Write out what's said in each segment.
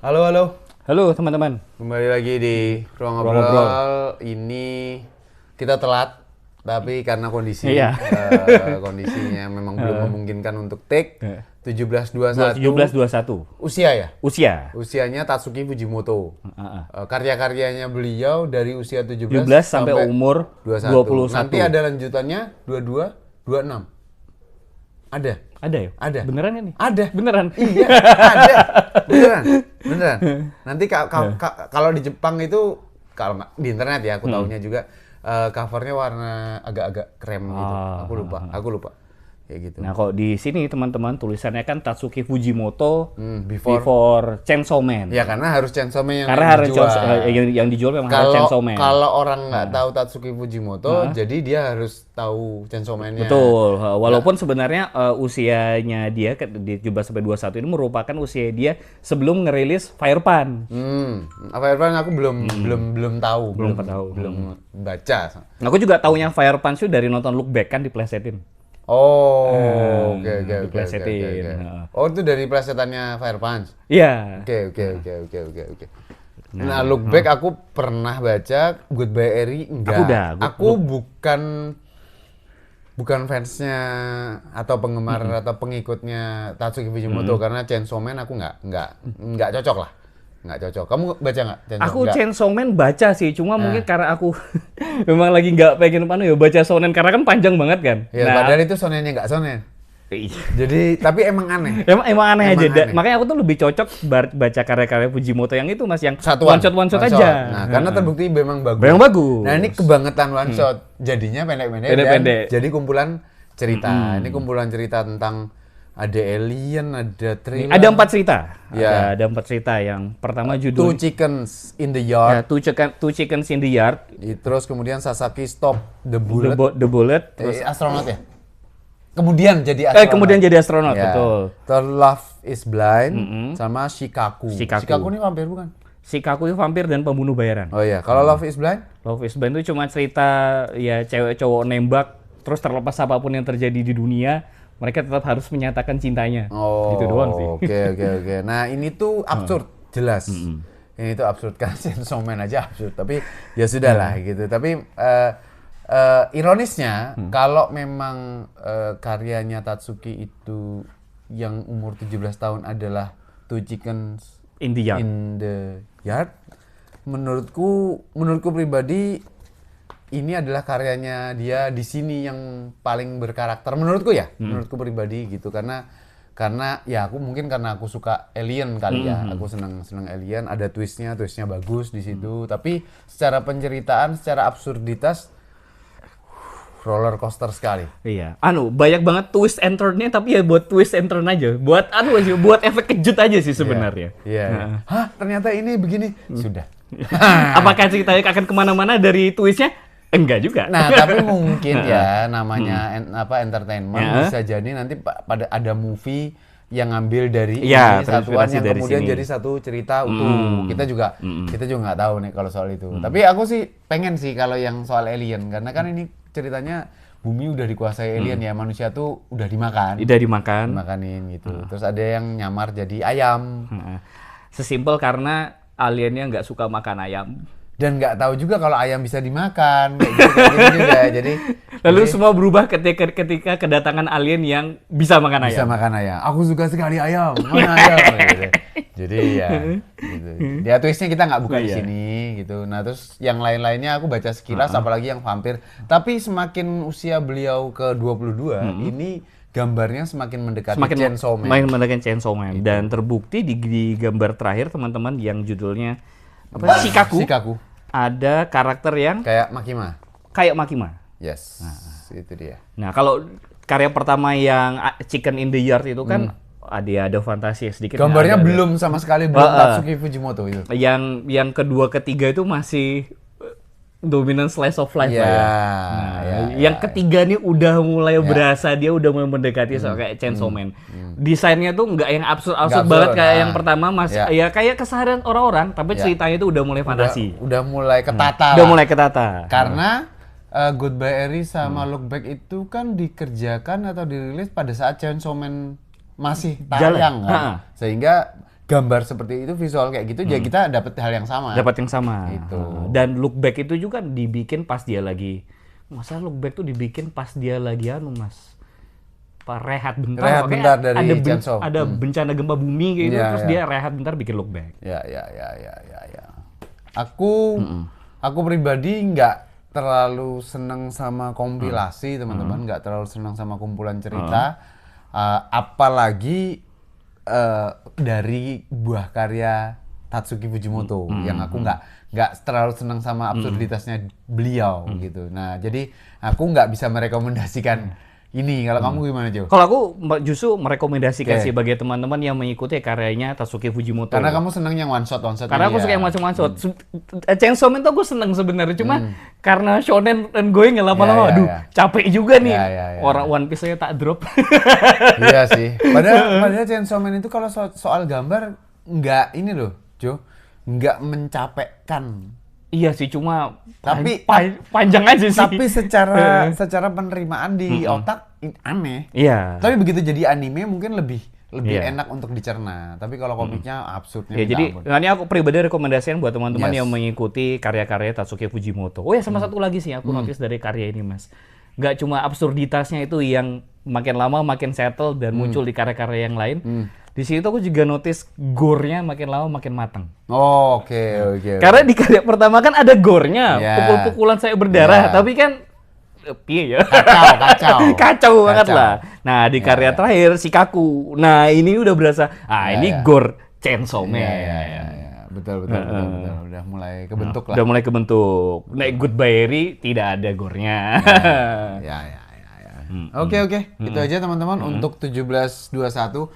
Halo, halo. Halo teman-teman. Kembali lagi di Ruang Ruang Ngobrol. Ngobrol. Ini kita telat, tapi karena kondisi Iya. kondisinya memang belum memungkinkan untuk take. Eh. 1721 1721. usia ya? Usia. Usianya Tatsuki Fujimoto. Heeh. Karya-karyanya beliau dari usia 17, 17 sampai umur 21. 21. Nanti ada lanjutannya 22, 26. Ada? Ada ya? Ada. Beneran ini? Ada. Beneran. Iya, ada. Beneran. Beneran. Nanti kalau di Jepang itu, kalau nggak di internet ya, aku tahunya juga covernya warna agak-agak krem gitu. Aku lupa. Kayak gitu. Nah, kok di sini teman-teman tulisannya kan Tatsuki Fujimoto Before. before Chainsaw Man. Ya karena harus Chainsaw Man yang Karena harus dijual. yang dijual memang harus Chainsaw Man. Kalau orang nggak tahu Tatsuki Fujimoto, jadi dia harus tahu Chainsaw Man-nya. Betul. Walaupun sebenarnya usianya dia di 17 sampai 21 ini merupakan usia dia sebelum ngerilis Fire Punch. Apa Irfan aku belum tahu, tahu. belum baca. Aku juga taunya Fire Punch itu dari nonton Look Back kan di plesetin. Oh, oke. diplesetin. Oh, itu dari plesetannya Fire Punch. Iya. Oke. Nah, Look Back aku pernah baca, Goodbye Eri enggak. Aku bukan fansnya atau penggemar atau pengikutnya Tatsuki Fujimoto karena Chainsaw Man aku nggak cocok lah. Nggak cocok. Kamu baca nggak? Aku Chainsaw Man baca sih, cuma mungkin karena aku memang lagi nggak pengen baca shonen karena kan panjang banget kan. Ya, padahal itu shonennya nggak shonen. Jadi, tapi emang aneh. Emang aneh aja. Aneh. Makanya aku tuh lebih cocok baca karya-karya Fujimoto yang itu Mas, yang Satuan. one shot aja. Nah, karena terbukti memang bagus. Memang bagus. Nah, ini kebangetan one shot. Jadinya pendek-pendek. Jadi kumpulan cerita. Ini kumpulan cerita tentang ada alien, ada thriller. Ada 4 cerita. Ya. Ada 4 cerita. Yang pertama Two judul Chickens in the Yard. Two Chickens in the Yard. Terus kemudian Sasaki Stop the Bullet. The Bullet. Terus Astronot ya? Kemudian jadi astronot. kemudian jadi astronot, Ya. betul. Terus Love is Blind sama Shikaku. Shikaku. Shikaku ini vampir bukan? Shikaku itu vampir dan pembunuh bayaran. Oh iya, kalau Love is Blind? Love is Blind itu cuma cerita ya cewek cowok nembak, terus terlepas apapun yang terjadi di dunia, mereka tetap harus menyatakan cintanya. Oh, gitu doang sih. Oke. Nah, ini tuh absurd, jelas. Ini tuh absurd kan, Chainsaw Man aja absurd. Tapi ya sudah lah gitu. Tapi ironisnya, kalau memang karyanya Tatsuki itu yang umur 17 tahun adalah Two Chickens In the Yard. in the Yard, menurutku pribadi ini adalah karyanya dia di sini yang paling berkarakter menurutku ya, menurutku pribadi gitu karena ya aku mungkin karena aku suka alien kali ya, aku senang alien, ada twistnya bagus di situ, tapi secara penceritaan, secara absurditas roller coaster sekali. Iya. Banyak banget twist and turn-nya, tapi ya buat twist and turn aja. Buat buat efek kejut aja sih sebenarnya. Iya. Hah, ternyata ini begini. Sudah. Apakah ceritanya akan kemana-mana dari twistnya? Enggak juga. Nah, tapi mungkin ya namanya entertainment bisa jadi nanti pada ada movie yang ngambil dari ini satuan yang dari kemudian sini. jadi satu cerita utuh. Kita juga nggak tahu nih kalau soal itu. Tapi aku sih pengen sih kalau yang soal alien karena kan ini ceritanya bumi udah dikuasai alien ya, manusia tuh udah dimakan. Udah dimakan. Dimakanin gitu. Terus ada yang nyamar jadi ayam. Sesimpel karena aliennya nggak suka makan ayam. Dan nggak tahu juga kalau ayam bisa dimakan kayak gitu juga. Lalu semua berubah ketika kedatangan alien yang bisa makan ayam. Bisa makan ayam. Aku suka sekali ayam. Mana ayam? Gitu. Jadi ya gitu. Dia twistnya kita nggak buka di sini gitu. Nah, terus yang lain-lainnya aku baca sekilas apalagi yang vampir. Tapi semakin usia beliau ke 22, ini gambarnya semakin mendekati Chainsaw Man. Semakin mendekati Chainsaw Man. Dan terbukti di gambar terakhir teman-teman yang judulnya apa? Shikaku. Ada karakter yang Kayak Makima. Yes. Itu dia. Nah, kalau karya pertama yang Chicken in the Yard itu kan ada fantasi sedikit. Gambarnya belum sama sekali belum Tatsuki Fujimoto itu. Yang kedua ketiga itu masih dominan slice of life lah ya. Yang ketiga nih udah mulai berasa dia udah mulai mendekati soal kayak Chainsaw Man. Desainnya tuh nggak yang absurd banget kayak yang pertama ya kayak keseharian orang-orang, tapi ceritanya itu udah mulai fantasi. Udah mulai ketata. Udah mulai ketata. Karena Goodbye Eri sama Look Back itu kan dikerjakan atau dirilis pada saat Chainsaw Man masih tayang kan. Sehingga gambar seperti itu, visual kayak gitu, ya kita dapat hal yang sama. Dapat yang sama. Itu. Dan look back itu juga dibikin pas dia lagi, masa look back tuh dibikin pas dia lagi Mas. Rehat bentar. Rehat bentar dari ada Chainsaw. ada bencana gempa bumi gitu, Iya, terus iya. dia rehat bentar bikin look back. Ya. Aku pribadi nggak terlalu seneng sama kompilasi, teman-teman. Nggak terlalu seneng sama kumpulan cerita. Apalagi dari buah karya Tatsuki Fujimoto yang aku nggak terlalu seneng sama absurditasnya beliau gitu. Nah, jadi aku nggak bisa merekomendasikan ini. Kalau kamu gimana, Jo? Kalau aku justru merekomendasikan Oke. sih bagi teman-teman yang mengikuti karyanya Tatsuki Fujimoto. Karena kamu seneng yang one shot. Karena aku suka yang macam-macam. Chainsaw Man tuh aku seneng sebenarnya, cuma karena shonen dan gue nggak lama-lama, aduh capek juga nih. Orang One Piece saya tak drop. Iya sih. Padahal Chainsaw Man itu kalau soal gambar nggak ini loh, Jo, nggak mencapekkan. Iya sih, cuma Tapi- panjang aja sih. Tapi secara penerimaan di otak aneh. Iya. Tapi begitu jadi anime mungkin lebih Iya. enak untuk dicerna. Tapi kalau komiknya absurdnya Ya, minta jadi ampun. ini aku pribadi rekomendasikan buat teman-teman Yes. yang mengikuti karya-karya Tatsuki Fujimoto. Oh ya, sama satu lagi sih aku notice dari karya ini, Mas. Nggak cuma absurditasnya itu yang makin lama makin settle dan muncul di karya-karya yang lain. Di situ aku juga notice gore-nya makin lama makin matang. Oh, oke. Karena di karya pertama kan ada gore-nya, Ya. pukul-pukulan saya berdarah, Ya. tapi kan piye ya? Kacau. Kacau banget Kacau. lah. Nah, di karya terakhir Shikaku. Nah, ini udah berasa ini gore Chainsaw Man. Ya. Betul. Udah mulai kebentuk lah. Udah mulai kebentuk. Nah, Goodbye Eri tidak ada gore-nya. Ya. Oke. Itu aja teman-teman untuk 1721.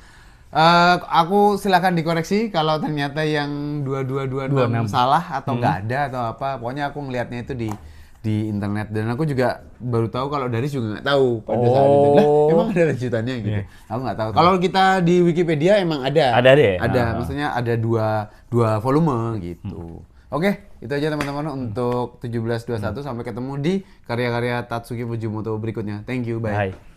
Aku silakan dikoreksi kalau ternyata yang 2226 salah atau nggak ada atau apa. Pokoknya aku ngelihatnya itu di internet, dan aku juga baru tahu kalau Daris juga nggak tahu pada saat itu. Lah, emang ada lanjutannya gitu. Aku nggak tahu. Kalau kita di Wikipedia emang ada. Ada deh. Ada, maksudnya ada dua volume gitu. Oke, itu aja teman-teman untuk 1721. Sampai ketemu di karya-karya Tatsuki Fujimoto berikutnya. Thank you, bye. Bye.